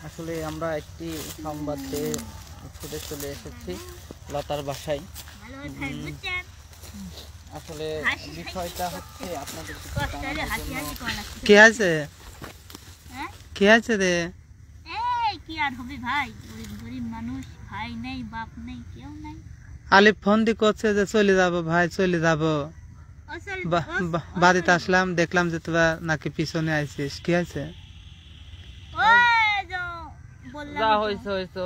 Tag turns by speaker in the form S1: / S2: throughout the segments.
S1: আসলে আমরা একটি সংবাদ পেয়ে ছুটে চলে এসেছি লতার বাসায়। আসলে বিষয়টা হচ্ছে আপনাদের
S2: কি আছে কি আছে রে?
S3: কি আর হবে ভাই, গরিব মানুষ, ভাই নেই, বাপ নেই, কেউ নাই।
S2: আলিফ ফোন দিয়ে করছে যে চলে যাব ভাই, চলে যাব। বাড়িতে আসলাম, দেখলাম যে তোরা নাকি পিছনে আইছিস। কি আছে?
S1: যা হয়েছে হয়েছে,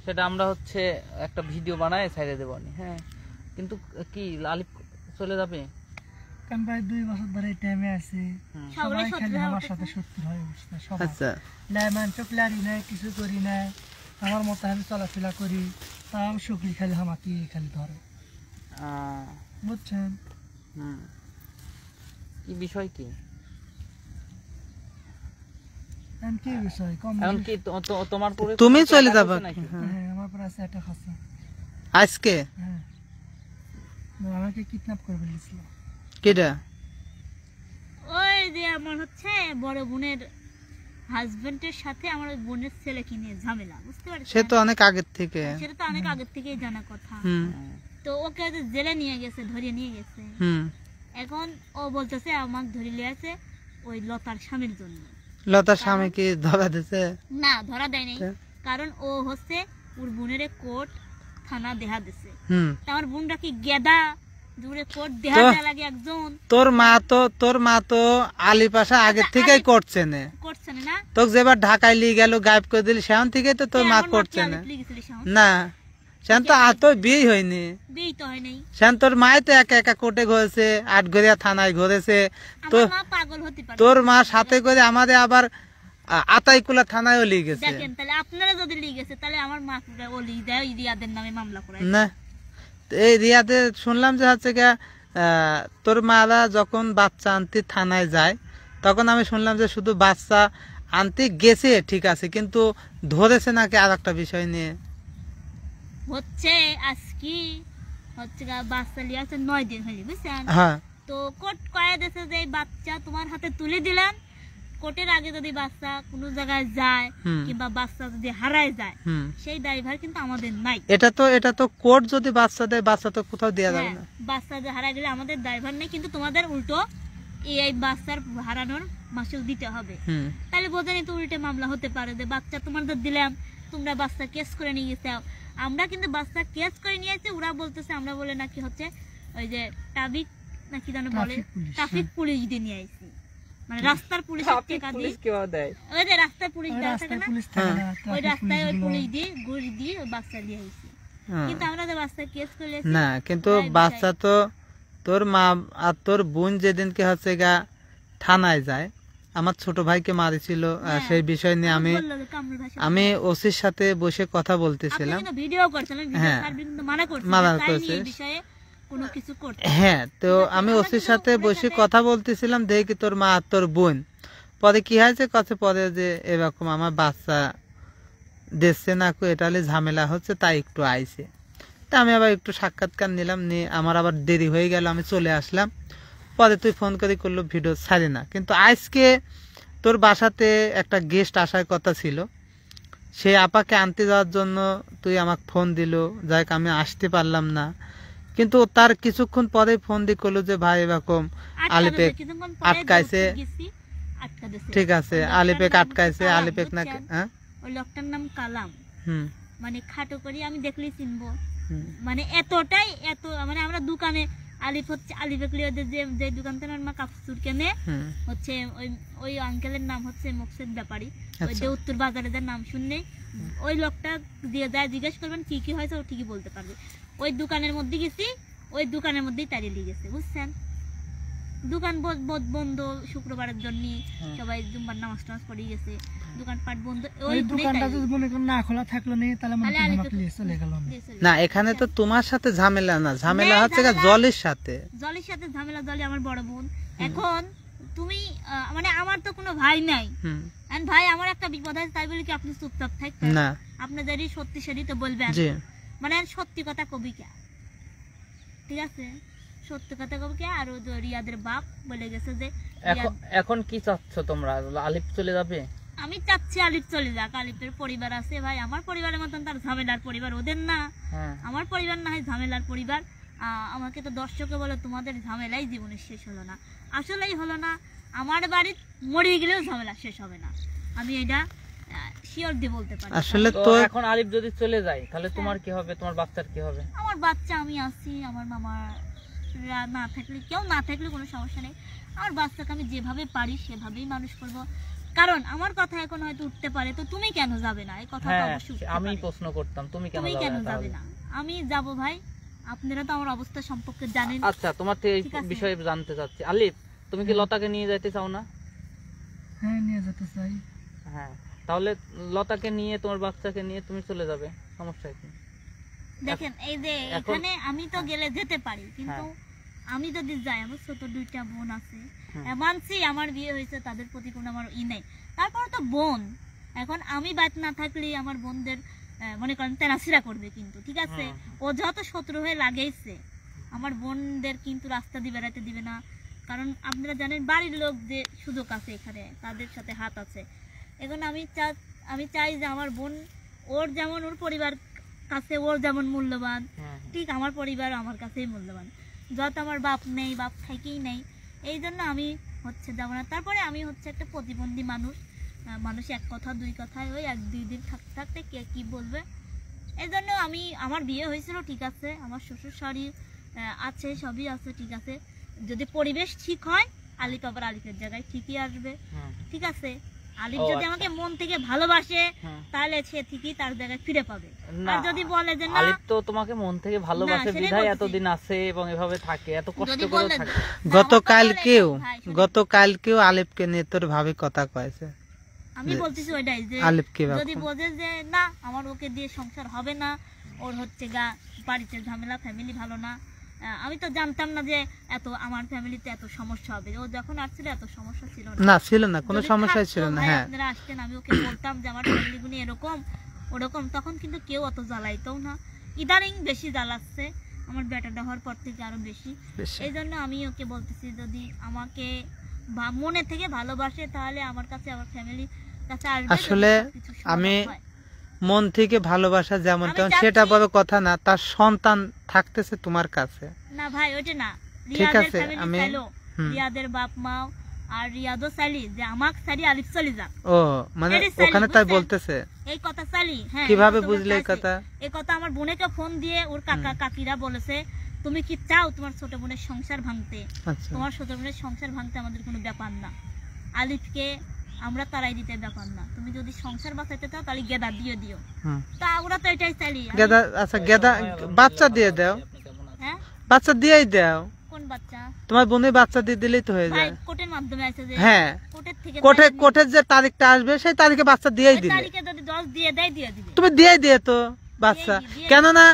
S1: সেটা আমরা হচ্ছে একটা ভিডিও বানায় ছেড়ে দেবো। হ্যাঁ, কিন্তু কি আলিফ চলে যাবে?
S4: কারণ ভাই 2 বছর ধরে টাইমে আছে, সবাই খালি আমার সাথে শত্রু হয়ে উঠছে। সবাই
S2: আচ্ছা
S4: লেমন চকলারি নাই, কিছু করি না, আমার মতো আমি চলাফেরা করি, তাও শুকরি খালি আমাকে খালি ধরে, বুঝছেন?
S1: কি বিষয় কি?
S4: কি বিষয় কম?
S1: এখন কি তোমার পরে
S2: তুমি চলে যাবে?
S4: হ্যাঁ, আমার পরে আছে একটা খাসা
S2: আজকে।
S4: হ্যাঁ, আমাকে কিডন্যাপ করে ফেলেছিল।
S2: কেডা?
S3: ওই যে আমার হচ্ছে বড় বোনের হাজবেন্ডের সাথে আমার বোনের ছেলেকে নিয়ে ঝামেলা, বুঝতে পারছেন?
S2: সে তো অনেক আগের থেকে,
S3: সেটা তো অনেক আগের থেকেই জানা কথা। তো ওকে জেলে নিয়ে গেছে, ধরিয়ে নিয়ে গেছে। এখন ও বলতেছে আমাকে ধরে নিয়ে আছে ওই লতার স্বামীর জন্য।
S2: লতার স্বামী কি ধরা দিছে?
S3: না, ধরা দেয় নাই, কারণ ও হচ্ছে ওর বোনের কোর্ট থানা দেহা দিছে। আমার বোনরা কি গেদা দূরে কোর্ট দেহা দেয়া লাগে একজন?
S2: তোর মা তো আলিপাশা আগের থেকেই করছে না, তোকে যেবার ঢাকায় নিয়ে গেল গায়েব করে দিলি, সেখান থেকেই তো তোর মা করছে না। না, সেখান তো আর তো বিয়ে হয়নি,
S3: বিয়ে তো হয় নাই।
S2: সেখান তোর মাই তো একা একা কোর্টে ঘুরেছে, আটঘরিয়া থানায় ঘুরেছে। তো তোর মা সাথে করে আমাদের আবার আতাইকুলা থানায়ও লিয়ে গেছে।
S3: দেখেন, তাহলে আপনারা যদি লিয়ে গেছে, তাহলে আমার মা ও লিয়ে দেয়, রিয়াদের নামে মামলা করে
S2: না। এই রিয়াদে শুনলাম যে হচ্ছে গিয়া তোর মারা যখন বাচ্চা আনতে থানায় যায়, তখন আমি শুনলাম যে শুধু বাচ্চা আনতে গেছে, ঠিক আছে, কিন্তু ধরেছে নাকি আর একটা বিষয় নিয়ে
S3: হচ্ছে। আজকে হচ্ছে বাচ্চা লিয়ে আছে 9 দিন হলি, বুঝছেন?
S2: হ্যাঁ,
S3: তো কোর্ট কয়ে দিয়েছে যে বাচ্চা তোমার হাতে তুলে দিলাম, কোর্টের আগে যদি বাচ্চা কোনো জায়গায় যায় কিংবা বাচ্চা যদি হারায় যায়, সেই ড্রাইভার কিন্তু আমাদের নাই।
S2: এটা তো কোর্ট যদি বাচ্চা দেয়, বাচ্চা তো কোথাও দেয়া যাবে না।
S3: বাচ্চা যে হারায় গেলে আমাদের ড্রাইভার নেই, কিন্তু তোমাদের উল্টো এই বাচ্চার হারানোর মাসুল দিতে হবে। তাহলে বোঝেনি তো উল্টে মামলা হতে পারে যে বাচ্চা তোমাদের দিলাম, তোমরা বাচ্চা কেস করে নিয়ে গেছো। আমরা কিন্তু বাচ্চা কেস করে নিয়ে আসছি, ওরা বলতেছে আমরা বলে নাকি হচ্ছে ওই যে ট্রাফিক নাকি জানো বলে, ট্রাফিক পুলিশ দিয়ে নিয়ে আসছি, মানে রাস্তার পুলিশ দেয়, ওই যে রাস্তার পুলিশ দেওয়া থাকে না, ওই রাস্তায় ওই পুলিশ দিয়ে ঘুষ দিয়ে ওই বাচ্চা দিয়ে আসছি। কিন্তু আমরা তো বাচ্চা কেস করে
S2: না, কিন্তু বাচ্চা তো তোর মা আর তোর বোন যেদিনকে হচ্ছে গা থানায় যায়, আমার ছোট ভাইকে মারিছিল, সেই বিষয় নিয়ে আমি ওসির সাথে বসে কথা বলতেছিলাম। হ্যাঁ, তো আমি ওসির সাথে বসে কথা বলতেছিলাম, দেখি তোর মা আর তোর বোন। পরে কি হয়েছে কথা, পরে যে এরকম আমার বাচ্চা দেখছে না, এটা ঝামেলা হচ্ছে, তাই একটু আইছে। তা আমি আবার একটু সাক্ষাৎকার নিলাম, নিয়ে আমার আবার দেরি হয়ে গেল, আমি চলে আসলাম। পরে তুই ফোন করে করলো ভিডিও ছাড়ি না, কিন্তু আজকে তোর বাসাতে একটা গেস্ট আসার কথা ছিল, সেই আপাকে আনতে যাওয়ার জন্য তুই আমাকে ফোন দিল, যাই আমি আসতে পারলাম না। কিন্তু তার কিছুক্ষণ পরে ফোন দিয়ে করলো যে ভাই এরকম আলিপেক আটকাইছে। ঠিক আছে, আলিপেক আটকাইছে, আলিপেক নাকি
S3: ওই লোকটার নাম কালাম, মানে খাটো করি আমি দেখলে চিনবো, মানে এতটাই এত, মানে আমরা দোকানে আলিফ হচ্ছে আলিফেক যে দোকান থেকে মা কাপড় কেনে হচ্ছে, ওই আঙ্কেলের নাম হচ্ছে মোকসেদ ব্যাপারী, ওই যে উত্তর বাজারে যার নাম শুনলে ওই লোকটা দিয়ে যায়, জিজ্ঞেস করবেন কি কি হয়েছে, ও ঠিকই বলতে পারবে। ওই দোকানের মধ্যে গেছি, ওই দোকানের মধ্যেই তাড়িয়ে দিয়ে গেছে, বুঝছেন? দোকান বন্ধ শুক্রবারের জন্য, সবাই জুম্বার নামাজ টামাজ পড়ে গেছে, দোকানপাট বন্ধ। ওই
S4: দোকানটা যদি মনে করেন না খোলা থাকলো না, তাহলে মনে করেন চলে গেল
S2: না। এখানে তো তোমার সাথে ঝামেলা না, ঝামেলা হচ্ছে জলের সাথে
S3: ঝামেলা। জলে আমার বড় বোন। এখন তুমি মানে আমার তো কোনো ভাই নাই, ভাই আমার একটা বিপদ আছে, তাই বলে কি আপনি চুপচাপ থাকবেন না? আপনি যদি সত্যি সেটি তো বলবেন, মানে সত্যি কথা কবি কে, ঠিক আছে, সত্যি কথা কবি কে। আর রিয়াদের বাপ বলে গেছে যে
S1: এখন কি চাচ্ছ তোমরা, আলিফ চলে যাবে?
S3: আমি চাচ্ছি আলিফ চলে যাক, আলিফের পরিবার আছে ভাই, আমার পরিবারের মতন তার ঝামেলার পরিবার ওদের না,
S1: হ্যাঁ
S3: আমার পরিবার না হয় ঝামেলার পরিবার। আমাকে তো দর্শকে বলে তোমাদের ঝামেলাই জীবনে শেষ হলো না, আসলেই হলো না। আমার বাড়ি মরে গেলেও ঝামেলা শেষ হবে না, আমি এটা শিওর দিয়ে বলতে পারি।
S2: আসলে
S1: তো
S2: তো
S1: এখন আলিফ যদি চলে যায় তাহলে তোমার কি হবে, তোমার বাচ্চার কি হবে?
S3: আমার বাচ্চা আমি আছি, আমার মামা না থাকলে, কেউ না থাকলে কোনো সমস্যা নেই। আমার বাচ্চাকে আমি যেভাবে পারি সেভাবেই মানুষ করব, কারণ আমার কথা এখন হয়তো উঠতে পারে, তো তুমি কেন যাবে না, এই কথা
S1: হ্যাঁ
S3: অবশ্যই উঠতে
S1: আমি
S3: পারে।
S1: প্রশ্ন করতাম তুমি কেন
S3: তুমি কেন
S1: যাবে
S3: যাবে
S1: না?
S3: না, আমি যাব ভাই, আপনারা তো আমার অবস্থা সম্পর্কে জানেন।
S1: আচ্ছা তোমার থেকে এই
S3: ঠিক আছে।
S1: বিষয়ে জানতে চাচ্ছি, আলিফ তুমি কি লতাকে নিয়ে যাইতে চাও না?
S4: হ্যাঁ নিয়ে যেতে চাই।
S1: হ্যাঁ তাহলে লতাকে নিয়ে তোমার বাচ্চাকে নিয়ে তুমি চলে যাবে, সমস্যা কি?
S3: দেখেন এই যে
S1: এখন-
S3: এখানে আমি তো গেলে যেতে পারি, কিন্তু আমি যদি যাই, আমার ছোট দুইটা বোন আছে, মানছি আমার বিয়ে হয়েছে, তাদের প্রতি কোনো আমার নেই, তারপর তো বোন, এখন আমি বাদ না থাকলে আমার বোনদের মনে করেন তেনাসিরা করবে কিন্তু, ঠিক আছে, ও যত শত্রু হয়ে লাগেইছে আমার বোনদের কিন্তু রাস্তা দিয়ে বেড়াতে দিবে না, কারণ আপনারা জানেন বাড়ির লোক যে সুযোগ আছে এখানে, তাদের সাথে হাত আছে। এখন আমি চাই যে আমার বোন, ওর যেমন ওর পরিবার কাছে ওর যেমন মূল্যবান, ঠিক আমার পরিবার আমার কাছেই মূল্যবান। যত আমার বাপ নেই, বাপ থাকেই নেই, এই জন্য আমি হচ্ছে যাবো না। তারপরে আমি হচ্ছে একটা প্রতিবন্ধী মানুষ, মানুষ এক কথা দুই কথায় ওই এক দুই দিন থাকতে থাকতে কে কি বলবে, এই জন্য আমি, আমার বিয়ে হয়েছিল ঠিক আছে, আমার শ্বশুর শাড়ি আছে, সবই আছে ঠিক আছে, যদি পরিবেশ ঠিক হয় আলিফ আবার আলিফের জায়গায় ঠিকই আসবে, ঠিক আছে। আলিফ যদি আমাকে মন থেকে ভালোবাসে তাহলে সে ঠিকই তার জায়গায় ফিরে পাবে, আর যদি বলে যে না,
S1: আলিফ তো তোমাকে মন থেকে ভালোবাসে
S3: সেটাই
S1: বিধায়
S3: বলতেছি।
S1: এতদিন আছে এবং এভাবে থাকে, এত কষ্ট
S3: যদি
S1: করে
S3: বলে
S1: থাকে।
S3: না,
S2: গতকালকেও
S3: আমার কথা বলে, ভাই, শোনেন,
S2: গতকালকেও আলিফকে নিয়ে তোর ভাবে কথা কয়েছে।
S3: আমি বলতেছি ওইটাই যে
S2: আলিফ কি
S3: যদি বোঝে যে না আমার ওকে দিয়ে সংসার হবে না, ওর হচ্ছে গা বাড়িতে ঝামেলা, ফ্যামিলি ভালো না, আমি তো জানতাম না যে এত আমার ফ্যামিলিতে এত সমস্যা হবে, ও যখন আসছিল এত সমস্যা ছিল না,
S2: না ছিল না, কোনো
S3: যদি
S2: সমস্যা
S3: থাকতো,
S2: ছিল না।
S3: ভাই,
S2: হ্যাঁ
S3: আপনারা আসতেন, আমি ওকে বলতাম যে আমার ফ্যামিলি গুনি এরকম ওরকম, তখন কিন্তু কেউ অত জ্বালাইতো না। ইদারিং বেশি জ্বালাচ্ছে, আমার বেটাটা হওয়ার পর থেকে আরো বেশি।
S2: বেশি।
S3: এই জন্য আমি ওকে বলতেছি যদি আমাকে মনে থেকে ভালোবাসে তাহলে আমার কাছে, আমার ফ্যামিলি কাছে আসবে।
S2: আসলে
S3: যদি সবকিছু সমাধান
S2: আমি
S3: হয়।
S2: মন থেকে ভালোবাসা যেমন
S3: আমি
S2: তেমন
S3: চাচ্ছি-
S2: সেটা বড় কথা না, তার সন্তান থাকতেছে তোমার কাছে।
S3: না ভাই ওইটা না,
S2: ঠিক
S3: রিয়াদের
S2: আছে,
S3: ফ্যামিলি
S2: আমি-
S3: চাইলো,
S2: হুম।
S3: রিয়াদের বাপ মাও আর রিয়াদও চাইলি যে আমাকে সারি আলিফ চলে যাক,
S2: ও মানে
S3: এটা চাইলি,
S2: ওখানে তাই
S3: বুঝছেন?
S2: বলতেছে।
S3: এই কথা চাইলি। হ্যাঁ,
S2: কিভাবে
S3: এই কথা
S2: বুঝলে এই
S3: চাইছে।
S2: কথা?
S3: এই কথা আমার বোনেকে ফোন দিয়ে ওর কাকা কাকিরা বলেছে, তুমি কি চাও তোমার ছোট বোনের সংসার ভাঙতে?
S2: আচ্ছা
S3: তোমার ছোট বোনের সংসার ভাঙতে আমাদের কোনো ব্যাপার না, আলিফকে আমরা তারাই দিতে ব্যাপার না, তুমি যদি সংসার বাঁচাইতে চাও তাহলে গেদা দিয়ে দিও।
S2: হুম।
S3: তা ওরা তো এটাই চাইলি।
S2: গেদা, আচ্ছা গেদা বাচ্চা দিয়ে দাও,
S3: হ্যাঁ,
S2: বাচ্চা দিয়েই দাও,
S3: কোন বাচ্চা?
S2: তোমার বোনের বাচ্চা দিয়ে দিলেই তো হয়ে
S3: ভাই
S2: যায়।
S3: কোর্টের মাধ্যমে আছে যে,
S2: হ্যাঁ
S3: কোর্টের থেকে
S2: কোর্টের যে তারিখটা আসবে সেই তারিখে বাচ্চা দিয়েই
S3: ওই
S2: দিলে,
S3: তারিখে যদি 10 দিয়ে দেয় দিয়ে দিবে।
S2: তুমি দিয়ে দিয়ে তো বাচ্চা,
S3: দিয়ে-
S2: কেননা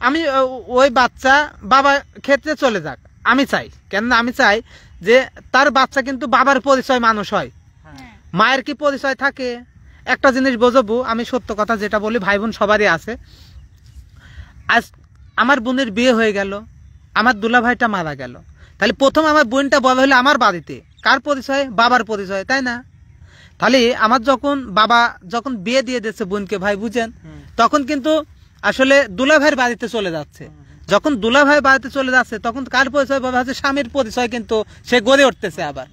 S2: আমি ওই বাচ্চা বাবার ক্ষেত্রে চলে যাক আমি চাই, কেননা আমি চাই যে তার বাচ্চা কিন্তু বাবার পরিচয় মানুষ হয়,
S3: হ্যাঁ,
S2: মায়ের কি পরিচয় থাকে। একটা জিনিস বোঝাবো, আমি সত্য কথা যেটা বলি, ভাই বোন সবারই আছে। আজ আমার বোনের বিয়ে হয়ে গেল, আমার দুলা ভাইটা মারা গেল, তাহলে প্রথম আমার বোনটা বড় হলো আমার বাড়িতে, কার পরিচয়? বাবার পরিচয়, তাই না? তাহলে আমার বাবা যখন বিয়ে দিয়ে দিচ্ছে বোনকে, ভাই বুঝেন, তখন কিন্তু আসলে দুলা ভাইয়ের বাড়িতে চলে যাচ্ছে। যখন দুলা ভাই বাড়িতে চলে যাচ্ছে তখন কার পরিচয় বাবা হচ্ছে? স্বামীর পরিচয় কিন্তু সে গড়ে উঠতেছে। আবার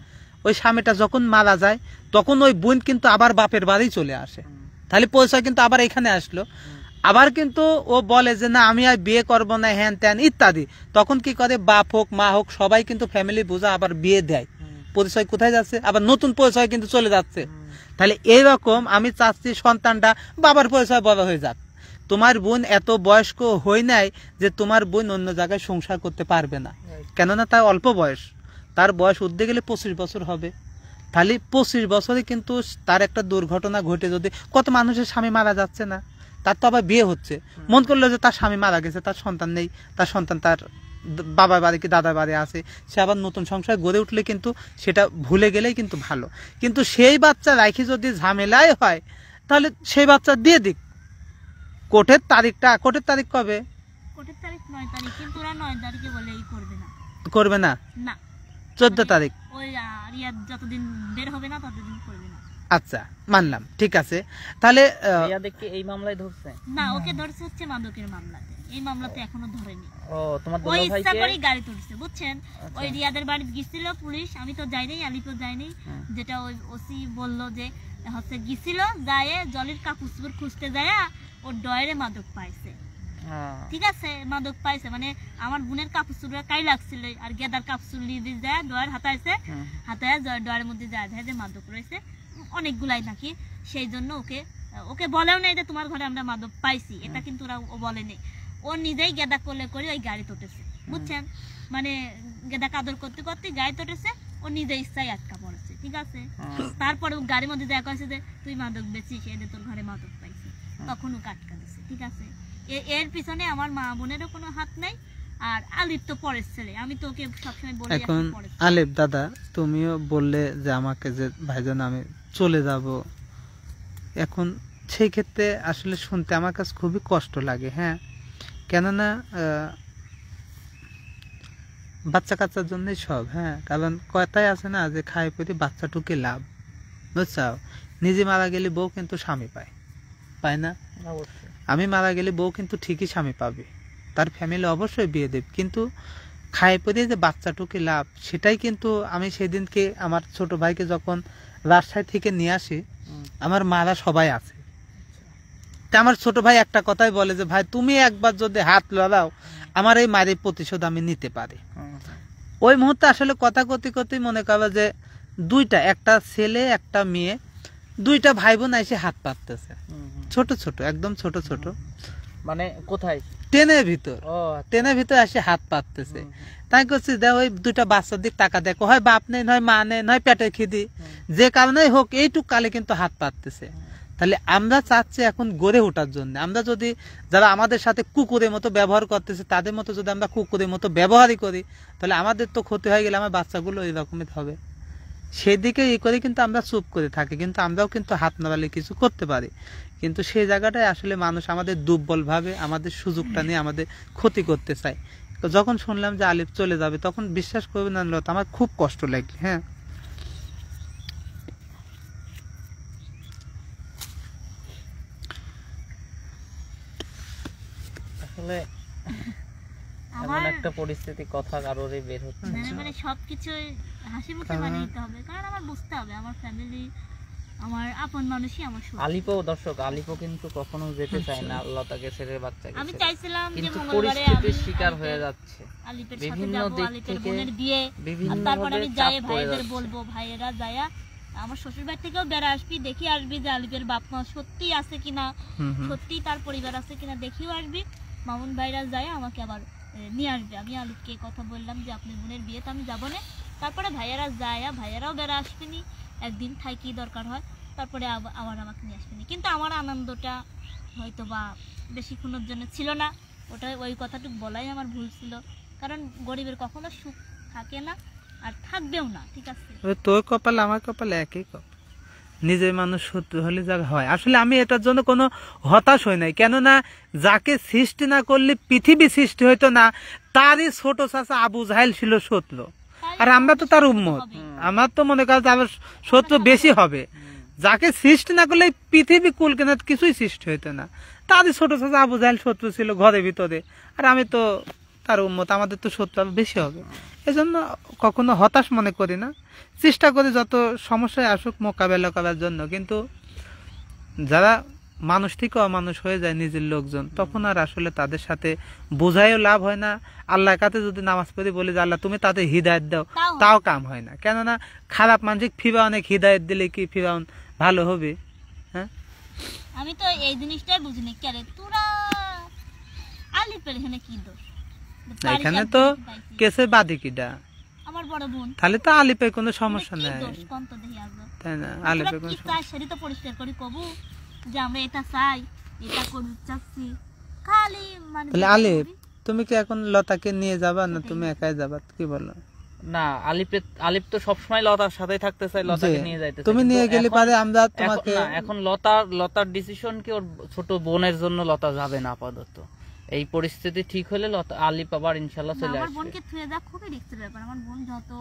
S2: ওই স্বামীটা যখন মারা যায় তখন ওই বোন কিন্তু আবার বাপের বাড়ি চলে আসে, তাহলে পরিচয় কিন্তু আবার এখানে আসলো। আবার কিন্তু ও বলে যে না আমি আর বিয়ে করবো না, হ্যান ত্যান ইত্যাদি, তখন কি করে বাপ হোক মা হোক সবাই কিন্তু ফ্যামিলি বোঝা আবার বিয়ে দেয়, পরিচয় কোথায় যাচ্ছে? আবার নতুন পরিচয় কিন্তু চলে যাচ্ছে। তাহলে এইরকম আমি চাচ্ছি সন্তানটা বাবার পরিচয় বড় হয়ে যাক। তোমার বোন এত বয়স্ক হই নাই যে তোমার বোন অন্য জায়গায় সংসার করতে পারবে না, কেননা তার অল্প বয়স, তার বয়স উঠতে গেলে 25 বছর হবে। তাহলে 25 বছরে কিন্তু তার একটা দুর্ঘটনা ঘটে, যদি কত মানুষের স্বামী মারা যাচ্ছে না, তার তো আবার বিয়ে হচ্ছে, মন করলো যে তার স্বামী মারা গেছে, তার সন্তান নেই, তার সন্তান তার বাবার বাড়ি কি দাদার বাড়ি আছে, সে আবার নতুন সংসার গড়ে উঠলে কিন্তু সেটা ভুলে গেলেই কিন্তু ভালো। কিন্তু সেই বাচ্চা রাখি যদি ঝামেলায় হয় তাহলে সেই বাচ্চা দিয়ে দিক। কোর্টের তারিখ কবে?
S3: কোর্টের তারিখ 9 তারিখ, কিন্তু ওরা 9 তারিখে বলে এই করবে না।
S2: করবে না,
S3: না,
S2: 14 তারিখ।
S3: ওই রিয়াদ যতদিন বের হবে না ততদিন করবে না।
S2: আচ্ছা মানলাম, ঠিক আছে। তাহলে
S1: রিয়াদেরকে এই মামলায় ধরছে?
S3: না, ওকে ধরছে হচ্ছে মাদকের মামলাতে, এই মামলাতে এখনো ধরেনি।
S1: ও তোমার
S3: ওই
S1: দুলা
S3: ইচ্ছা
S1: ভাইকে
S3: করে গাড়ি তুলছে, বুঝছেন? ওই রিয়াদের বাড়ি গিয়েছিল পুলিশ, আমি তো যাইনি, আলিপও যায়নি। যেটা ওই ওসি বললো যে হচ্ছে গিয়েছিল, যায় জলের কাপড় খুঁজতে যায় ওর ডয়ারে মাদক পাইছে। ঠিক আছে, মাদক পাইছে মানে আমার বোনের কাপড় কাই লাগছিল, আর গেদার কাপড় নিয়ে দিয়ে যায় ডয়ার হাতাইছে, হাতায় ডয়ারের মধ্যে যায় যে মাদক রয়েছে অনেকগুলাই নাকি। সেই জন্য ওকে বলেও নাই যে তোমার ঘরে আমরা মাদক পাইছি, এটা কিন্তু ওরা বলেনি। ও নিজেই গেদা কোলে করে ওই গাড়ি তোটেছে, বুঝছেন? মানে গেদা কাদর করতে করতে গাড়ি তোটেছে, ও নিজে ইচ্ছাই আটকা পড়েছে, ঠিক আছে? তারপরে ও গাড়ির মধ্যে দেখা হয়েছে যে তুই মাদক বেচিস, এদের তোর ঘরে মাদক পাইছি, তখন ও আটকা দিছে, ঠিক আছে? এর পিছনে আমার মা বোনেরও কোনো হাত নাই। আর আলিফ তো পরের ছেলে, আমি তো ওকে সবসময় বলি।
S2: এখন আলিফ দাদা, তুমিও বললে যে আমাকে যে ভাইজান আমি চলে যাব, এখন সেই ক্ষেত্রে আসলে শুনতে আমার কাছে খুবই কষ্ট লাগে। হ্যাঁ, কেননা বাচ্চা কাচ্চার জন্যই সব। হ্যাঁ, কারণ কথাই আছে না যে খাই পরি বাচ্চাটুকে লাভ, বুঝছাও? নিজে মারা গেলে বউ কিন্তু স্বামী পায় না? আমি মারা গেলে বউ কিন্তু ঠিকই স্বামী পাবে, তার ফ্যামিলি অবশ্যই বিয়ে দেবে, কিন্তু খাই পরে যে বাচ্চাটুকে লাভ, সেটাই কিন্তু আমি সেদিনকে আমার ছোট ভাইকে যখন রাজশাহী থেকে নিয়ে আসি, আমার মারা সবাই আছে। তা আমার ছোট ভাই একটা কথাই বলে যে ভাই তুমি একবার যদি হাত লড়াও, আমার এই মায়ের প্রতিশোধ আমি নিতে পারি। ওই মুহূর্তে আসলে কথা করতে করতে মনে করবে যে দুইটা, একটা ছেলে একটা মেয়ে, দুইটা ভাই বোন এসে হাত পাততেছে, ছোট ছোট, একদম ছোট ছোট,
S1: মানে কোথায়?
S2: ট্রেনের ভিতর, ট্রেনের ভিতর এসে হাত পাততেছে। তাই করছি দেখ ওই দুইটা বাচ্চার দিক টাকা দেখো, হয় বাপ নেই, নয় মা নেই, নয় পেটের খিদি, যে কারণেই হোক এইটুক কালে কিন্তু হাত পাততেছে। তাহলে আমরা চাচ্ছি এখন গড়ে ওঠার জন্য, আমরা যদি যারা আমাদের সাথে কুকুরের মতো ব্যবহার করতেছে তাদের মতো যদি আমরা কুকুরের মতো ব্যবহারই করি, তাহলে আমাদের তো ক্ষতি হয়ে গেলে আমার বাচ্চাগুলো এরকমই হবে। সেদিকে ই করে কিন্তু আমরা চুপ করে থাকি, কিন্তু আমরাও কিন্তু হাত নাড়ালে কিছু করতে পারি, কিন্তু সেই জায়গাটায় আসলে মানুষ আমাদের দুর্বল ভাবে আমাদের সুযোগটা নিয়ে আমাদের ক্ষতি করতে চায়। তো যখন শুনলাম যে আলিফ চলে যাবে, তখন বিশ্বাস করবেন না লতা, আমার খুব কষ্ট লাগে। হ্যাঁ,
S1: আসলে এমন একটা পরিস্থিতি, কথা কারোরই বের হচ্ছে না।
S3: মানে সবকিছু হাসি মুখে মানিয়ে নিতে হবে, কারণ আমার বুঝতে হবে আমার ফ্যামিলি, আমার আপন মানুষই আমার সুখ।
S1: আলিপও দর্শক, আলিপও কিন্তু কখনো যেতে চায় না আল্লাহ তাকে ছেড়ে, বাচ্চাকে
S3: আমি চাইছিলাম যে
S1: কিন্তু
S3: মঙ্গলবারে
S1: পরিস্থিতির শিকার হয়ে যাচ্ছে
S3: আলিপের সাথে
S1: বিভিন্ন
S3: যাব,
S1: দিক
S3: আলিপের
S1: থেকে,
S3: বোনের বিয়ে,
S1: বিভিন্ন
S3: আর তারপর আমি
S1: ভাবে
S3: যাই
S1: চাপ পড়ে
S3: ভাইদের
S1: যাচ্ছে।
S3: বলবো, ভাইয়েরা যায়া আমার শ্বশুর বাড়ি থেকেও বেড়া আসবি, দেখি আসবি যে আলিপের বাপ মা সত্যি আছে কিনা, সত্যি তার পরিবার আছে কিনা দেখিও আসবি। মামুন ভাইরা যায় আমাকে আবার নিয়ে আসবে। আমি আলিপকে কথা বললাম যে আপনার বোনের বিয়েতে আমি যাবো না, তারপরে ভাইয়ারা যায়, ভাইয়ারাও বেড়া আসবেনি, একদিন থাকি দরকার হয়, তারপরে আবার আমাকে নিয়ে আসবেনি। কিন্তু আমার আনন্দটা হয়তো বা বেশিক্ষণের জন্য ছিল না, ওটা ওই কথাটুকু বলাই আমার ভুল ছিল, কারণ গরিবের কখনো সুখ থাকে না আর থাকবেও না, ঠিক আছে?
S2: তোর কপাল আমার কপাল একই কপাল, নিজের মানুষ শত্রু হলে যা হয়। আসলে আমি এটার জন্য কোনো হতাশ হই নাই, কেননা যাকে সৃষ্টি না করলে পৃথিবী সৃষ্টি হইতো না, তারই ছোট চাচা আবু জাহেল ছিল শত্রু, আর আমরা তো তার উম্মত, আমার তো মনে কর আমার শত্রু বেশি হবে। যাকে সৃষ্টি না করলে পৃথিবী কুল কেনা কিছুই সৃষ্টি হইতো না, তারই ছোট চাচা আবু জাহেল শত্রু ছিল ঘরের ভিতরে, আর আমি তো তার উম্মত, আমাদের তো শত্রু বেশি হবে। এজন্য কখনো হতাশ মনে করি না, চেষ্টা করি যত সমস্যায় আসুক মোকাবেলা করার জন্য। কিন্তু যারা মানুষ থেকে অমানুষ হয়ে যায় নিজের লোকজন, তখন আর আসলে তাদের সাথে বোঝাইও লাভ হয় না। আল্লাহর কাছে যদি নামাজ পড়ি বলি যে আল্লাহ তুমি তাদের হিদায়ত দাও, তাও কাম হয় না, কেননা খারাপ মানসিক ফিবা অনেক হিদায়ত দিলে কি ফিবা ভালো হবে? হ্যাঁ,
S3: আমি তো এই জিনিসটাই বুঝিনি, কেন তোরা আলিপের এখানে কি দোষ?
S2: এখানে তো কেসে বাদী কিডা,
S3: আমার বড় বোন,
S2: তাহলে তো আলিপের কোনো সমস্যা নাই, তাই না? আলিপের কোনো
S3: সেটা তো পরিষ্কার করি কবু যে আমরা এটা চাই, এটা করতে চাচ্ছি, খালি মানে।
S2: তাহলে আলিপ, তুমি কি এখন লতাকে নিয়ে যাবা না তুমি একাই যাবা, কি বলো?
S1: না, আলিপ তো সবসময় লতার সাথেই থাকতে চাই, লতাকে নিয়ে যাইতে চাই।
S2: তুমি নিয়ে গেলে পারে আমরা তোমাকে,
S1: এখন লতার ডিসিশন কি ওর ছোট বোনের জন্য লতা যাবে না আপাতত। এই পরিস্থিতি ঠিক হলে আলিপ আবার ইনশাআল্লাহ চলে আসবে।
S3: আমার বোনকে থুয়ে যা খুবই রিস্কের ব্যাপার। আমার বোন যত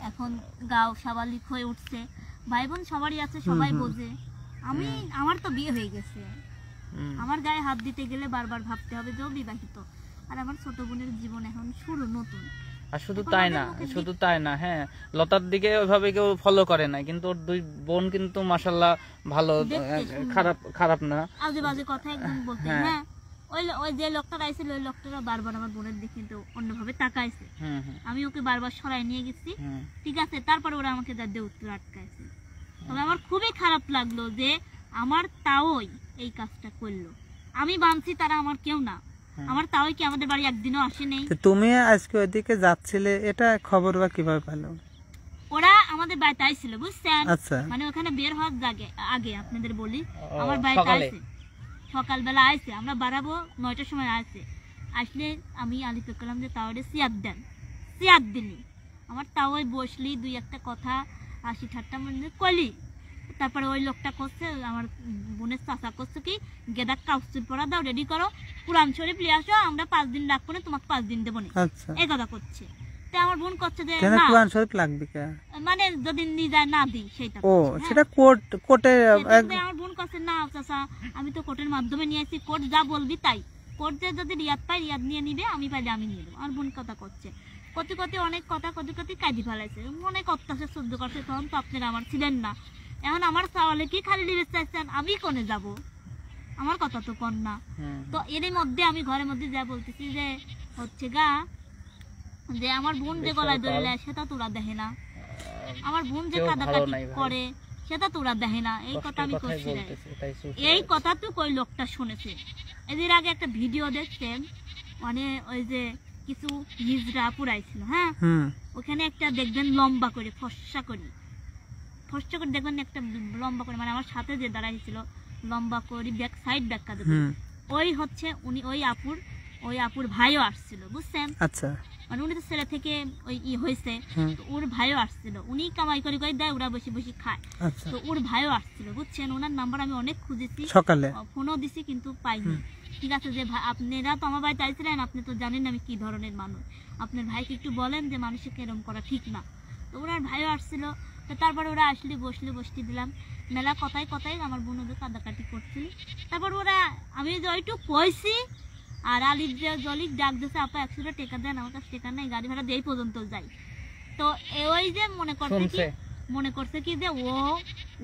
S3: এখন গাও স্বাভাবিক হয়ে উঠছে, ভাই বোন সবারই আছে, সবাই বোঝে। আমি আমার তো বিয়ে হয়ে গেছে, আমার গায়ে হাত দিতে গেলে বারবার ভাবতে হবে যে ও বিবাহিত, আর আমার ছোট বোনের জীবন এখন শুরু নতুন।
S1: আর শুধু তাই না, হ্যাঁ, লতার দিকে ওইভাবে কেউ ফলো করে না, কিন্তু ওর দুই বোন কিন্তু মাশাআল্লাহ ভালো, খারাপ না,
S3: আজে বাজে কথা একদম বলতে। হ্যাঁ, ওই যে লোকটা আইছিল, ওই লোকটা বারবার আমার বোনের দিকে কিন্তু অন্যভাবে তাকাইছে। আমি ওকে বারবার সরাই নিয়ে গেছি, ঠিক আছে, তারপরে ওরা আমাকে দাঁড়িয়ে উত্তর আটকাইছে। তবে আমার খুবই খারাপ লাগলো যে আমার তাওই এই কাজটা করলো। আমি বানছি, তারা আমার কেউ না। আমার তাওই কি আমাদের বাড়ি একদিনও আসে নেই।
S2: তুমি আজকে ওইদিকে যাচ্ছিলে, এটা খবর বা কিভাবে পেলো?
S3: ওরা আমাদের বাড়িতে আইছিল, বুঝছেন?
S2: আচ্ছা,
S3: মানে ওখানে বের হওয়ার আগে আপনাদের বলি, আমার বাড়িতে আইছে সকালবেলা, আইছে, আমরা বাড়াবো 9টার সময় আসে। আসলে আমি আলিপে করলাম যে তাওরে সিয়াদ দিলি। আমার তাওই বসলি, দুই একটা কথা হাসি ঠাট্টা মধ্যে কলি। তারপরে ওই লোকটা করছে, আমার বোনের চাচা করছে কি, গেদা কাউসুর পরা দাও, রেডি করো, কুরআন শরীফ নিয়ে আসো, আমরা 5 দিন রাখবো না, তোমাকে 5 দিন দেবো না।
S2: আচ্ছা,
S3: এই কথা করছে। তো আমার বোন করছে যে
S2: কেন
S3: না,
S2: কুরআন শরীফ লাগবে কে?
S3: মানে যদি নিজায় না দিই সেটা।
S2: ও, সেটা কোর্টে।
S3: আমার বোন কাছে না চাচা, আমি তো কোর্টের মাধ্যমে নিয়ে আসি, কোর্ট যা বলবি তাই, কোর্ট যে যদি রিয়াদ পাই রিয়াদ নিয়ে নিবে, আমি পাইলে আমি নিয়ে দেবো। আমার বোন কথা করছে, কতি অনেক কথা কতি কাঁদি ফেলাইছে, অনেক অত্যাচার সহ্য করছে। তখন তো আপনারা আমার ছিলেন না। এখন আমার সওয়ালে কি খালি লিখে চাইছেন, আমি কোনে যাব? আমার কথা তো কন না। তো এর মধ্যে আমি ঘরের মধ্যে যা বলতেছি যে হচ্ছে গা, যে আমার বোন যে গলায় ধরে সেটা তোরা দেখে না, আমার বোন যে কাদাকাটি করে সেটা তোরা দেখে না। এই কথা আমি করছি না, এই কথা তো কই লোকটা শুনেছে। এদের আগে একটা ভিডিও দেখতেন, মানে ওই যে কিছু হিজড়া পুরাইছিল, হ্যাঁ, ওখানে একটা দেখবেন লম্বা করে ফর্সা করে দেখবেন, একটা লম্বা করে, মানে আমার সাথে যে দাঁড়াইছিল লম্বা করে ব্যাক সাইড ব্যাক দেবে, ওই হচ্ছে উনি, ওই আপুর ভাইও আসছিল, বুঝছেন?
S2: আচ্ছা,
S3: মানে উনি তো ছেলে থেকে ওই হয়েছে, ওর ভাইও আসছিল, উনি কামাই করে দেয়, ওরা বসে বসে খায়। তো ওর ভাইও আসছিল, বুঝছেন? ওনার নাম্বার আমি অনেক খুঁজেছি, সকালে ফোনও দিছি, কিন্তু পাইনি। ঠিক আছে, যে আপনারা তো আমার বাড়িতে আইছিলেন, আপনি তো জানেন আমি কি ধরনের মানুষ, আপনার ভাইকে একটু বলেন যে মানুষকে এরকম করা ঠিক না। তো ওনার ভাইও আসছিল। তো তারপরে ওরা আসলে বসতে দিলাম, মেলা কথায় আমার বোন ওদের কাদাকাটি করছিল। তারপর ওরা, আমি যে ওইটুক কইছি, আর আলির যে জলিক ডাক দিয়েছে, আপা 100 টাকা দেন, আমার কাছে টাকা নেই, গাড়ি ভাড়া দিয়ে পর্যন্ত যাই। তো ওই যে মনে করছে কি যে ও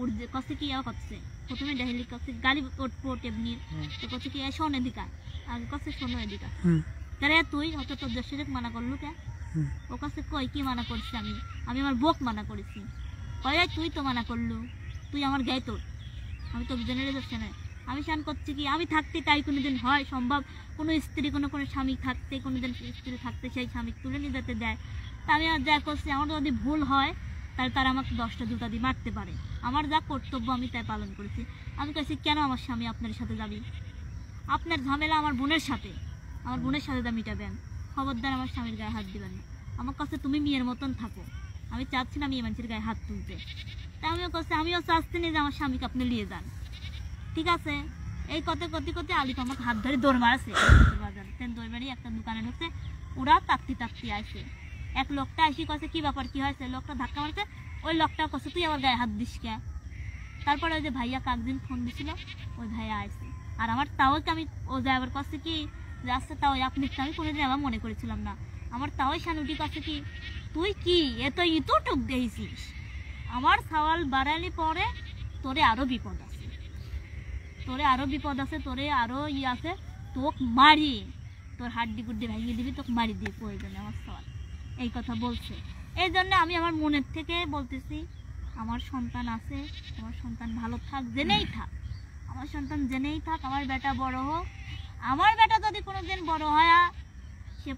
S3: উর্দে কাছে কি করছে, প্রথমে ডাহিলি কাছে গাড়ি ওট এমনি, তো কাছে কি শোন এদিকা, আগে কাছে শোনো এদিকা, তাহলে তুই হয়তো তোর দেশের মানা করলু কে? ও কাছে কই কি মানা করছি? আমি আমার বোক মানা করেছি। কয় তুই তো মানা করলু, তুই আমার গায়ে তোর, আমি তো জেনারে যাচ্ছে না। আমি শান করছি কি, আমি থাকতে তাই কোনোদিন হয় সম্ভব? কোনো স্ত্রী কোনো স্বামী থাকতে, কোনোদিন স্ত্রী থাকতে সেই স্বামী তুলে নিয়ে যেতে দেয়? তা আমি আর যা করছি, আমার যদি ভুল হয় তাহলে তারা আমাকে 10টা জুতা দিয়ে মারতে পারে। আমার যা কর্তব্য আমি তাই পালন করেছি। আমি কাছে কেন আমার স্বামী আপনার সাথে যাবি? আপনার ঝামেলা আমার বোনের সাথে যা মিটাবেন, খবরদার আমার স্বামীর গায়ে হাত দিবেন না। আমার কাছে তুমি মেয়ের মতন থাকো, আমি চাচ্ছি না মেয়ে মানুষের গায়ে হাত তুলতে। তা আমিও চাচ্ছি না যে আমার স্বামীকে আপনি নিয়ে যান, ঠিক আছে? এই কতে আলিফ আমাকে হাত ধরে দৌড় মারাছে, দৌড় মারি একটা দোকানে ঢুকছে, ওরা তাকতি আসে। এক লোকটা আসি কছে কি ব্যাপার, কি হয়েছে? লোকটা ধাক্কা মারছে, ওই লোকটা কছে তুই আমার গায়ে হাত দিস কে? তারপরে ওই যে ভাইয়া কাকদিন ফোন দিছিল, ওই ভাইয়া আসছে। আর আমার তাওকে আমি ও যায় আবার কছে কি যে আসছে তাও আপনি, আমি কোনোদিন আবার মনে করেছিলাম না। আমার তাও শানুটি কছে কি, তুই কি ইতটুক দিয়েছিস? আমার সওয়াল বাড়ালি পরে তোরে আরো বিপদ আছে, তোরে আরো আছে, তোকে মারি, তোর হাড্ডি গুড্ডি ভাঙিয়ে দিবি, তোকে মারি দিয়ে প্রয়োজনে আমার সওয়াল। এই কথা বলছে। এই জন্য আমি আমার মনের থেকে বলতেছি, আমার সন্তান আছে, আমার সন্তান ভালো থাক, জেনেই থাক, আমার সন্তান জেনেই থাক, আমার বেটা বড় হোক। আমার বেটা যদি কোনোদিন বড় হয় সে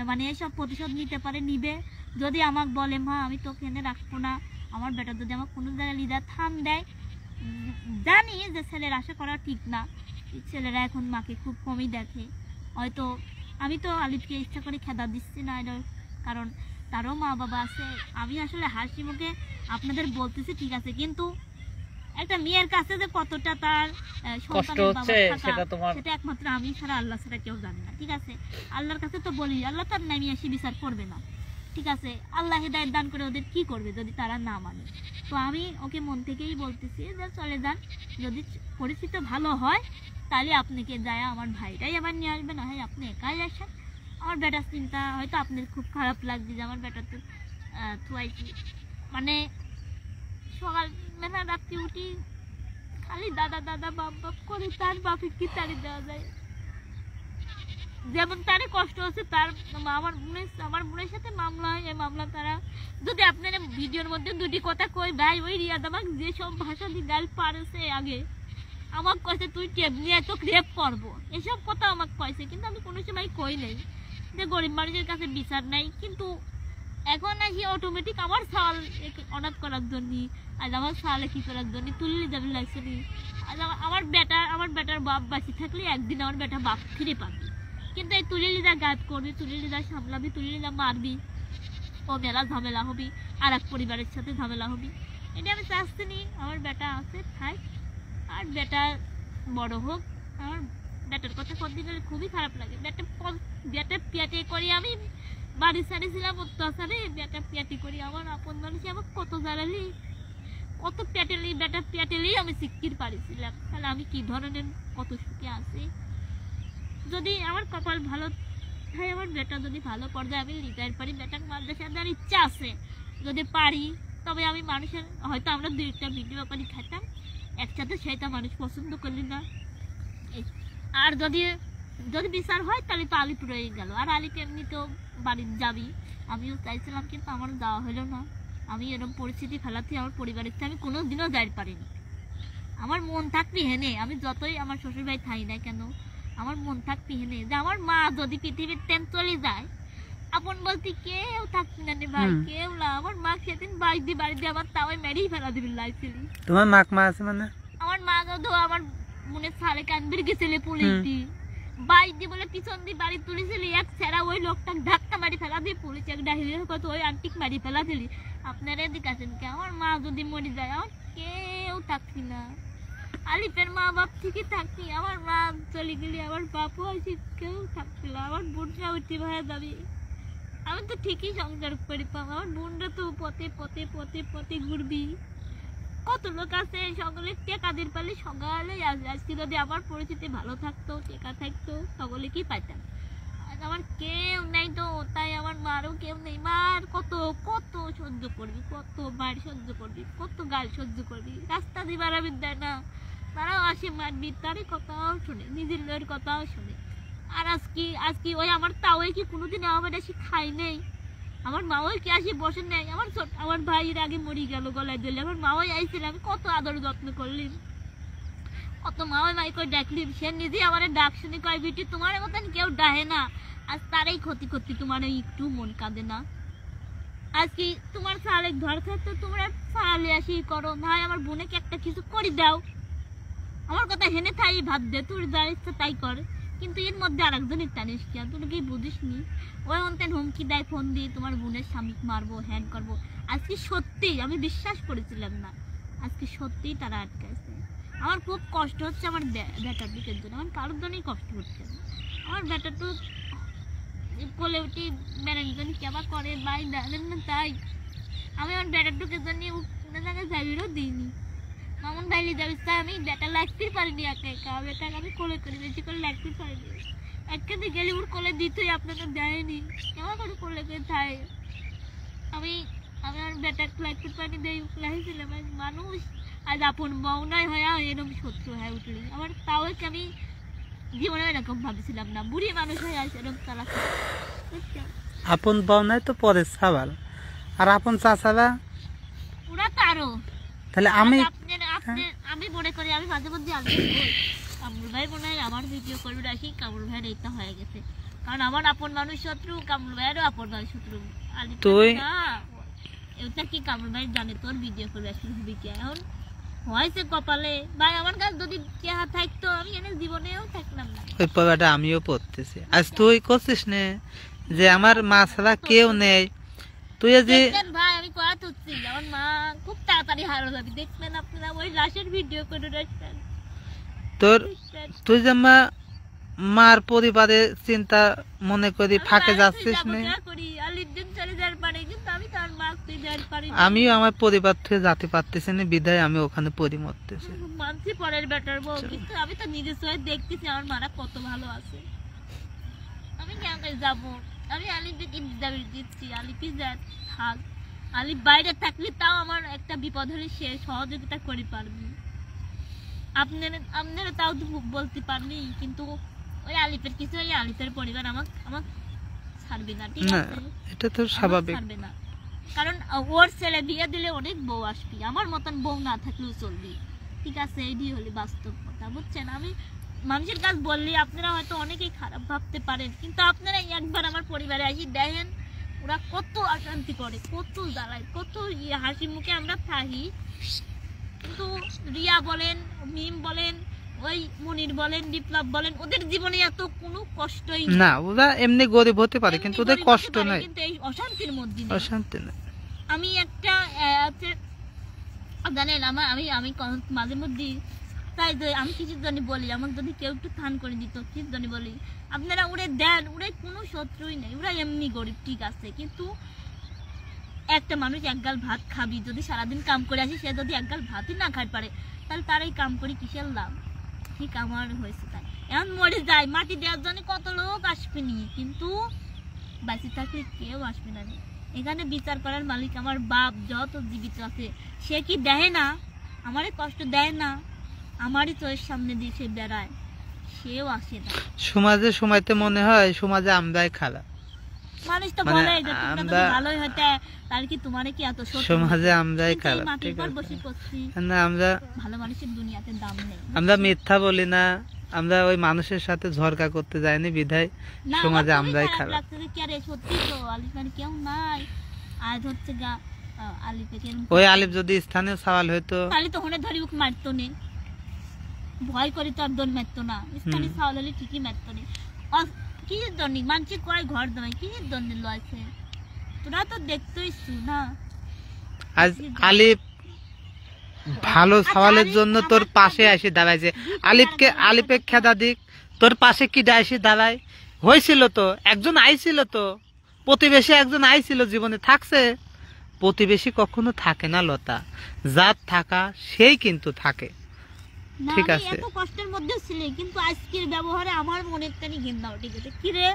S3: মানে এসব প্রতিশোধ নিতে পারে, নিবে। যদি আমাকে বলে মা আমি তোকে এনে রাখবো না, আমার বেটা যদি আমাকে কোনো জায়গায় লিডার থাম দেয়, জানি যে ছেলের আশা করা ঠিক না, ছেলেরা এখন মাকে খুব কমই দেখে। হয়তো আমি তো আলিফকে ইচ্ছা করে খেদা দিচ্ছি না, এটা কারণ তারও মা বাবা আছে। আমি আসলে হাসি মুখে আপনাদের বলতেছি, ঠিক আছে, কিন্তু একটা মেয়ের কাছে যে কতটা তার সন্তানের বাবা থাকা, সেটা একমাত্র আমি ছাড়া আল্লাহ ছাড়া কেউ জানে না, ঠিক আছে? আল্লাহর কাছে তো বলি, আল্লাহ তার নামে এসে বিচার করবে না, ঠিক আছে, আল্লাহ হেদায়েত দান করে ওদের কি করবে যদি তারা না মানে। তো আমি ওকে মন থেকেই বলতেছি যে চলে যান, যদি পরিস্থিতি ভালো হয় তাহলে আপনাকে যায় আমার ভাইটাই আবার নিয়ে আসবে, না হয় আপনি একাই আসেন। আমার বেটার চিন্তা হয়তো আপনার খুব খারাপ লাগছে যে আমার বেটা তো থুয়াইছি, মানে সকাল বেলা রাত্রি উঠি খালি দাদা দাদা বাপ বাপ করে, তার বাপে কি তাড়ি দেওয়া যায়? যেমন তার কষ্ট হচ্ছে, তার আমার বোনের সাথে মামলা হয়, এই মামলা তারা যদি আপনারা ভিডিওর মধ্যে দুটি কথা কই ভাই, ওই রিয়াদ আমাকে যেসব ভাষা দিয়ে গাল পারেছে আগে, আমাকে কয়েছে তুই টেপ নিয়ে তো রেপ করবো, এসব কথা আমাকে কয়েছে, কিন্তু আমি কোনো সময় কই নাই যে গরিব মানুষের কাছে বিচার নাই। কিন্তু এখন আসি অটোমেটিক আমার সাল অনাথ করার জন্য, আজ আমার সালে কি করার জন্য তুললে যাবে লাগছে নি। আজ আমার বেটার বাপ বাঁচি থাকলে একদিন আমার বেটা বাপ ফিরে পাবি, কিন্তু এই তুলে লিদা গায়েব করবি, তুলে লিদা সামলাবি, তুলে লিদা মারবি, ও মেলা ঝামেলা হবি, আর এক পরিবারের সাথে ঝামেলা হবি। এটা আমি চাচ্ছি নি। আমার বেটা আছে থাক, আর বেটা বড় হোক। আমার বেটার কথা কতদিন খুবই খারাপ লাগে। বেটা পেটে করি আমি বাড়ি ছাড়িয়েছিলাম অত্যাচারে, বেটা পেটে করি আমার আপন মানুষ আমার কত জ্বালালি, কত পেটেলি, বেটা পেটেলি আমি শিক্ষির পারিছিলাম। তাহলে আমি কি ধরনের কত সুখে আছি। যদি আমার কপাল ভালো হয়, আমার বেটা যদি ভালো পর্যায়ে আমি রিটায়ার পারি, বেটার মাদ্রাসা দেওয়ার ইচ্ছা আছে, যদি পারি তবে আমি মানুষের হয়তো আমরা দুইটা ভিডিও করে খেতাম একসাথে, সেটা মানুষ পছন্দ করলি না। আর যদি বিচার হয় তাহলে তো আলিপ রয়ে গেল, আর আলিপ এমনি তো বাড়ির যাবি, আমিও চাইছিলাম কিন্তু আমার যাওয়া হলো না। আমি এরকম পরিস্থিতি ফেলাতে আমার পরিবারের থেকে আমি কোনোদিনও যাই পারিনি। আমার মন থাকবি হেনে, আমি যতই আমার শ্বশুর ভাই থাই না কেন, আমার মন থাকবি হেনে যে আমার মা যদি পৃথিবীর তেন চলে যায়, আপন বলতে কেউ থাকবি না রে ভাই, কেউ না। আমার মা সেদিন বাড়ি দিয়ে আমার তাওয়াই মেরেই ফেলা দিবি লাইছিলি।
S2: তোমার মা আছে মানে?
S3: আমার মা তো আমার মনের সালে কান্দির গেছিলে পুলিশ দি বাড়ি দিয়ে বলে পিছন দিয়ে বাড়ি তুলেছিলি, এক ছেড়া ওই লোকটা ধাক্কা মারি ফেলা দিয়ে পুলিশ এক ডাহিলের কত ওই আন্টিক মারি ফেলা দিলি। আপনারা এদিকে আছেন কে? আমার মা যদি মরে যায় আমার কেউ থাকবি না। আলিপের মা বাপ ঠিকই থাকবি, আমার মা চলে গেলি আমার বাপও আছে, কেউ থাকবি না। আমার বোনরা উঠে ভাইয়া যাবি, আমি তো ঠিকই সংসার করি পাবো, আমার বোনরা তো পথে পথে পথে পথে ঘুরবি। কত লোক আছে সকলে টেকাদের পালে সকালে আজকে যদি আমার পরিস্থিতি ভালো থাকতো, টেকা থাকতো, সকলে কি পাইতাম। আজ আমার কেউ নেই তো, তাই আমার মারও কেউ নেই। মার কত কত সহ্য করবি, কত মার সহ্য করবি, কত গাল সহ্য করবি। রাস্তা দিয়ে বাড়াবি দেয় না, তারাও আসে মারবি, তারই কথাও শুনে, নিজের লোকের কথাও শুনে। আর আজকে ওই আমার তাওই কি কোনোদিন আমার এসে খাই নেই, আমার মাও কি আসে বসে নেই। আমার ভাইয়ের আগে মরি গেল গলায় ধরলে, আমার মাও আইছিল, আমি কত আদর যত্ন করলি, কত মাও মাই করে ডাকলি, সে নিজে আমার ডাক শুনে কয় বিটি তোমার মতন কেউ ডাহে না, আজ তারাই ক্ষতি করতে তোমার একটু মন কাঁদে না। আজকে তোমার সালে ঘর থাকতো তোমরা সালে আসি করো, ভাই আমার বোনকে একটা কিছু করে দাও, আমার কথা হেনে থাই ভাব দে, তোর যা ইচ্ছা তাই কর। কিন্তু এর মধ্যে আর একজনের টানিস কি, আর তোর কি বুঝিস নি? ওই অন্তেন হুমকি দেয় ফোন দিয়ে, তোমার বোনের স্বামী মারবো, হ্যান করবো। আজকে সত্যি আমি বিশ্বাস করেছিলাম না, আজকে সত্যিই তারা আটকাইছে। আমার খুব কষ্ট হচ্ছে আমার বেটার দিকের জন্য, আমার কারোর জন্যই কষ্ট হচ্ছে না। আমার বেটা তো কোলে উঠি ম্যানেজন কেবা করে ভাই জানেন না, তাই আমি আমার বেটার ঢুকে জন্য জায়গায় যাবিরও দিইনি। মামুন ভাই যাবি তাই আমি বেটা লাগতেই পারিনি, একা একা বেটাকে আমি কোলে করে বেশি করে লাগতে পারিনি। একসাথে গেলে ওর কোলে দিতেই আপনাকে দেয়নি, কেমন করে কোলে করে থাই। আমি আমার বেটাকে লাগতে পারিনি, দেয় লাগছিলাম। মানুষ আজ আপন বউনাই হয় এরকম শত্রু হয়ে উঠলি, আমার তাও আমি জীবনে এরকম ভাবছিলাম না। বুড়ি মানুষ হয়ে আছে এরকম চালা,
S2: আপন বউনাই তো পরের সওয়াল, আর আপন চাচারা
S3: ওরা তো আরো।
S2: তাহলে আমি
S3: আমি মনে করি আমি মাঝে মধ্যে কামরুল ভাই মনে হয় আমার ভিডিও করবে রাখি, কামরুল ভাইয়ের এইটা হয়ে গেছে, কারণ আমার আপন মানুষ শত্রু, কামরুল ভাইয়েরও আপন মানুষ শত্রু। তুই এটা কি কামরুল ভাই জানে তোর ভিডিও করবে আসলে হবে কি এখন হয়েছে কপালে। ভাই আমার কাছে যদি চেহারা থাকতো আমি এনে জীবনেও থাকলাম না।
S2: ওই পড়াটা আমিও পড়তেছি। আজ তুই করছিস নে যে আমার মা ছাড়া কেউ নেই, তুই যে
S3: ভাই আমি কথা হচ্ছি আমার মা খুব তাড়াতাড়ি হারো যাবি, দেখবেন আপনারা ওই লাশের ভিডিও করে রাখছেন।
S2: তুই যে মার পরিবারের চিন্তা মনে করি ফাঁকে যাচ্ছিস না।
S3: আলির দিন চলে যাওয়ার পর যাইতে পারি না।
S2: আমিও আমার পরিবার থেকে যেতে পারতেছি না, বিধায় আমি ওখানে পরি মরতেছি।
S3: মানছি পরের বেটার বউ, কিন্তু আমি তো নিজের চোখে দেখতেছি আমার মারা কত ভালো আছে। আমি কেন যাব? আমি আলিফকে ইনজাবির দিচ্ছি, আলিফই যা থাক। আলিফ বাইরে থাকলে তাও আমার একটা বিপদ হলে সে সহযোগিতা করে পারবি। আপনারা তাও বলতে পারবি, কিন্তু ওই আলিফের কিছু, ওই আলিফের পরিবার আমাকে ছাড়বে না, ঠিক আছে?
S2: এটা তো স্বাভাবিক।
S3: ছাড়বে না, কারণ ওর ছেলে বিয়ে দিলে অনেক বউ আসবি, আমার মতন বউ না থাকলেও চলবি, ঠিক আছে? এইটি হলে বাস্তব কথা, বুঝছেন? আমি মানুষের কাজ বললে আপনারা হয়তো অনেকেই খারাপ ভাবতে পারেন, কিন্তু আপনারা একবার আমার পরিবারে আসি দেখেন ওরা কত অশান্তি করে, কত জ্বালায়, কত হাসি মুখে আমরা থাকি। কিন্তু রিয়া বলেন, মিম বলেন, ওই মনির বলেন, বিপ্লব বলেন, ওদের জীবনে এত কোনো কষ্টই
S2: না। ওরা এমনি গরিব হতে পারে, কিন্তু ওদের কষ্ট নাই,
S3: কিন্তু এই অশান্তির মধ্যে
S2: অশান্তি নাই।
S3: আমি একটা জানেন আমি মাঝে মধ্যে তাই আমি কিছুর জন্য বলি, আমার যদি কেউ একটু থান করে দিত, কিছুর জন্য বলি আপনারা ওরে দেন, ওরে কোনো শত্রুই নেই, ওরা এমনি গরিব, ঠিক আছে? কিন্তু একটা মানুষ একগাল ভাত খাবি, যদি সারাদিন কাম করে আসি, সে যদি একগাল ভাতই না খাই পারে, তাহলে তার এই কাম করে কিসের লাভ? ঠিক আমার হয়েছে তাই, এখন মরে যায়, মাটি দেওয়ার জন্য কত লোক আসবে নিয়ে, কিন্তু বাঁচে থাকলে কেউ আসবে না। এখানে বিচার করার মালিক আমার বাপ, যত জীবিত আছে, সে কি দেয় না? আমারে কষ্ট দেয় না? আমারই চোখের সামনে দিয়ে সে বেড়ায়, সেও আসে না।
S2: সমাজে সময়তে মনে হয় সমাজে আমরাই খারাপ।
S3: মানুষ তো বলে যে তোমরা যদি ভালোই হতে, তাহলে কি তোমারে কি এত শত্রু?
S2: সমাজে আমরাই খারাপ, ঠিক আছে?
S3: বসে করছি
S2: না, আমরা
S3: ভালো মানুষের দুনিয়াতে দাম নেই।
S2: আমরা মিথ্যা বলি না, আমরা ওই মানুষের সাথে ঝরকা করতে যাইনি, বিধায় সমাজে আমরাই খারাপ।
S3: সত্যি তো আলিফ মানে কেউ নাই, আজ হচ্ছে গা আলিফকে
S2: ওই আলিফ যদি স্থানীয় সওয়াল হইতো
S3: তাহলে তো হনে ধরি ওকে মারতো নে, ভয় করি তো আর দোল মারতো না। স্থানীয় সওয়াল হলে ঠিকই মারতো নে। কিসের জন্য মানছি কয় ঘর দামাই, কিসের জন্য লয়েছে? তোরা তো দেখতেই না।
S2: আজ আলিফ ভালো সওয়ালের জন্য তোর পাশে এসে দাঁড়াইছে। আলিফে খেদা দিক, তোর পাশে কি এসে দাঁড়ায়? হয়েছিল তো, একজন আইছিল তো, প্রতিবেশী একজন আইছিল, জীবনে থাকছে? প্রতিবেশী কখনো থাকে না লতা, যার থাকা সেই কিন্তু থাকে, ঠিক আছে?
S3: এত কষ্টের মধ্যে ছিল, কিন্তু আজকের ব্যবহারে আমার মনে একটানি ঘেন্না উঠে গেছে। কিরে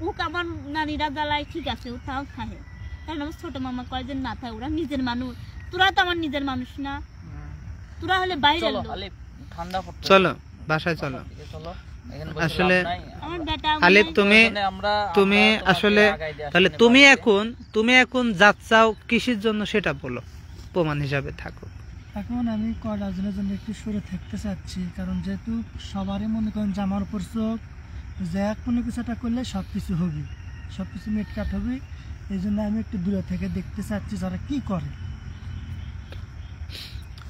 S3: ও আমার নানিরা জ্বালায়, ঠিক আছে, ও তাও খায়, কারণ আমার ছোট মামা কয় যে না থাকে, ওরা নিজের মানুষ, তোরা তো আমার নিজের মানুষ না, তোরা হলে বাইরে।
S2: চলো বাসায় চলো। আসলে আলিফ তুমি আসলে তাহলে তুমি এখন যাচ্ছাও কিসের জন্য সেটা বলো, প্রমাণ হিসাবে থাকো।
S4: এখন আমি কয়টা দিনের জন্য একটু সরে থাকতে চাচ্ছি, কারণ যেহেতু সবারই মনে করেন যে আমার উপর চোখ, যে কোনো কিছু একটা করলে সব কিছু হবে, সব কিছু মেটকাট হবে, এই জন্য আমি একটু দূরে থেকে দেখতে চাচ্ছি যারা কি করে।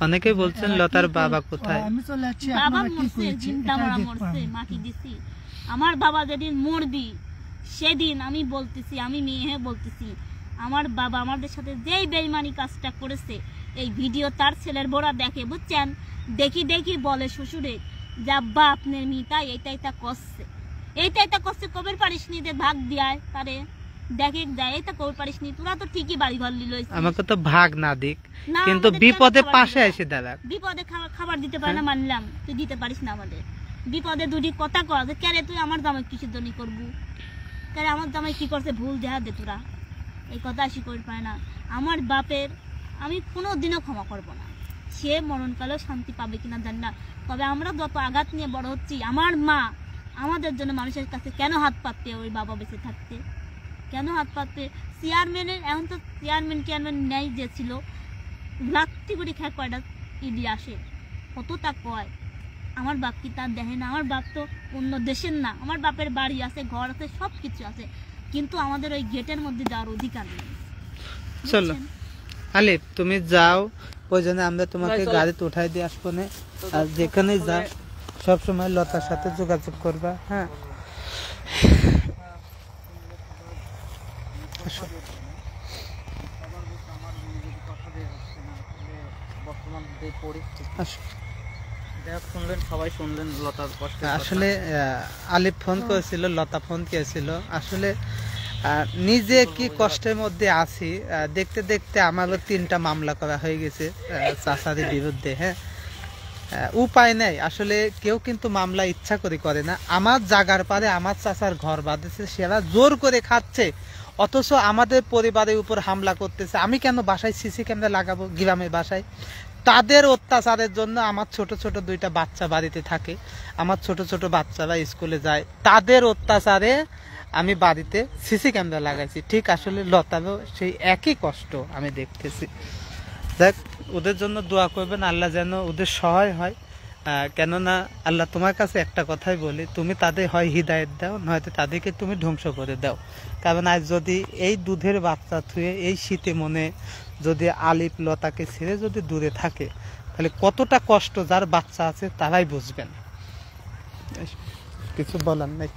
S2: অনেকে বলছেন লতার বাবা কোথায়?
S4: আমি চলে যাচ্ছি,
S3: আমার বাবা যেদিন মরবি সেদিন আমি বলতেছি, আমি মেয়ে বলতেছি, আমার বাবা আমাদের সাথে যেই বেইমানি কাজটা করেছে, এই ভিডিও তার ছেলের বড়া দেখে, বুঝছেন? দেখি বলে শ্বশুরে যে আব্বা আপনার মেয়েটা এইটা করছে, কবের পারিস নি ভাগ দিয়ায় তারে, দেখে যায় এটা কবের পারিস নি, তোরা তো ঠিকই বাড়ি ঘর লিল,
S2: আমাকে তো ভাগ না দিক, কিন্তু বিপদে পাশে এসে দাঁড়া।
S3: বিপদে খাবার দিতে পারে না, মানলাম, তুই দিতে পারিস না আমাদের বিপদে, দুটি কথা কর যে কেন তুই আমার জামাই কিসের জন্য করবো, কেন আমার জামাই কি করছে ভুল দেখা দে, তোরা এই কথা আসি করে পারে না। আমার বাপের আমি কোনো দিনও ক্ষমা করব না, সে মরণকালেও শান্তি পাবে কিনা জানি না, তবে আমরা যত আঘাত নিয়ে বড় হচ্ছি, আমার মা আমাদের জন্য মানুষের কাছে কেন হাত পাততে, ওই বাবা বেঁচে থাকতে কেন হাত পাততে? চেয়ারম্যানের এখন তো চেয়ারম্যান নেই, যে ছিল লাখটি করে খায়, কয়টা ইডি আসে, কত তা কয়, আমার বাপ কি তার দেখে না? আমার বাপ তো অন্য দেশের না, আমার বাপের বাড়ি আছে, ঘর আছে, সব কিছু আছে, কিন্তু আমাদের ওই গেটের মধ্যে যাওয়ার অধিকার নেই।
S2: চলো আলিফ তুমি যাও, ওই জন্য আমরা তোমাকে গাড়িতে উঠাই দিয়ে আসবো না, আর যেখানে যাও সবসময় লতার সাথে যোগাযোগ করবা, হ্যাঁ? আসলে আলিফ ফোন করেছিল, লতা ফোন করেছিল, আসলে নিজে কি কষ্টের মধ্যে আছি, দেখতে দেখতে আমারও 3টা মামলা করা হয়ে গেছে চাচাদের বিরুদ্ধে। হ্যাঁ, উপায় নেই আসলে, কেউ কিন্তু মামলা ইচ্ছা করে না। আমার জাগার পারে আমার চাচার ঘর বাঁধেছে, সেরা জোর করে খাচ্ছে, অথচ আমাদের পরিবারের উপর হামলা করতেছে। আমি কেন বাসায় সিসি ক্যামেরা লাগাবো গ্রামের বাসায়? তাদের অত্যাচারের জন্য আমার ছোট ছোট 2টা বাচ্চা বাড়িতে থাকে, আমার ছোট ছোট বাচ্চারা স্কুলে যায়, তাদের অত্যাচারে আমি বাড়িতে সিসি ক্যামেরা লাগাইছি। ঠিক আসলে লতারও সেই একই কষ্ট আমি দেখতেছি। দেখ, ওদের জন্য দোয়া করবেন, আল্লাহ যেন ওদের সহায় হয়। কেননা আল্লাহ তোমার কাছে একটা কথাই বলি, তুমি তাদের হয় হিদায়ত দাও, নয়তো তাদেরকে তুমি ধ্বংস করে দাও। কারণ আজ যদি এই দুধের বাচ্চা থুয়ে এই শীতে মনে যদি আলিফ লতাকে ছেড়ে যদি দূরে থাকে, তাহলে কতটা কষ্ট যার বাচ্চা আছে তারাই বুঝবেন। কিছু বলার নাই।